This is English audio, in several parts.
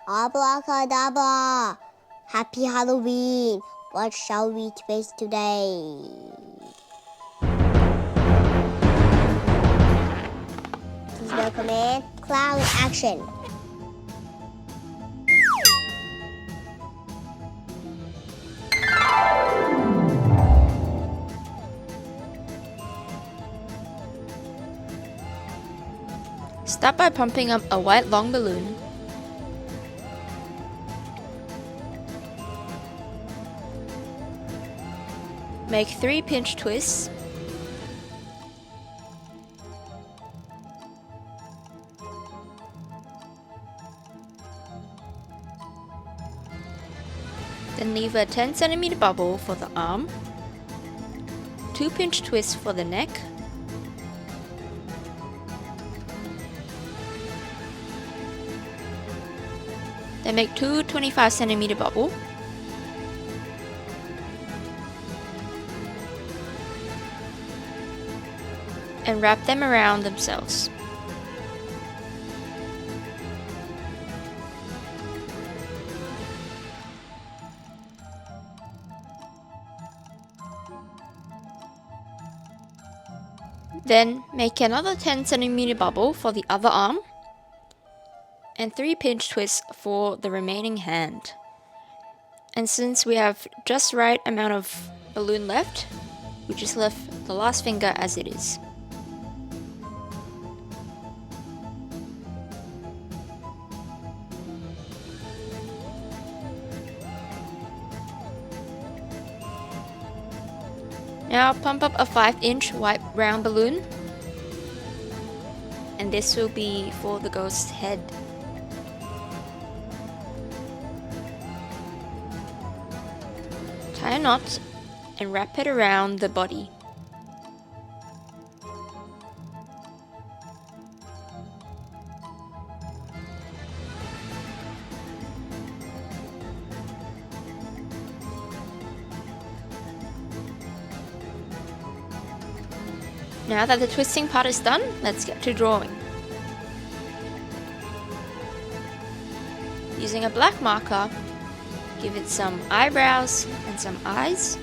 Abracadabra! Happy Halloween! What shall we twist today? Please welcome in clown action. Start by pumping up a white long balloon. Make 3 pinch twists. Then leave a 10 cm bubble for the arm, 2 pinch twists for the neck, then make 2 25 cm bubble, and wrap them around themselves. Then make another 10 cm bubble for the other arm and 3 pinch twists for the remaining hand. And since we have just right amount of balloon left, we just left the last finger as it is. Now pump up a 5-inch white round balloon, and this will be for the ghost's head. Tie a knot and wrap it around the body. Now that the twisting part is done, let's get to drawing. Using a black marker, give it some eyebrows and some eyes.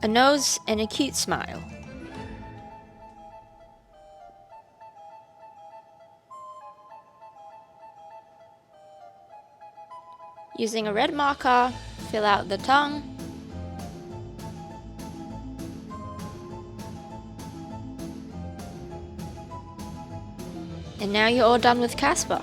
A nose and a cute smile. Using a red marker, fill out the tongue. And now you're all done with Casper.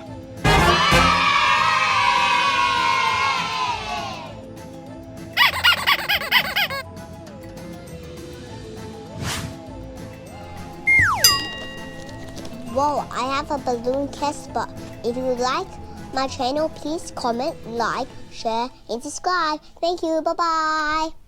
Whoa, I have a balloon Casper. If you like my channel, please comment, like, share, and subscribe. Thank you. Bye-bye.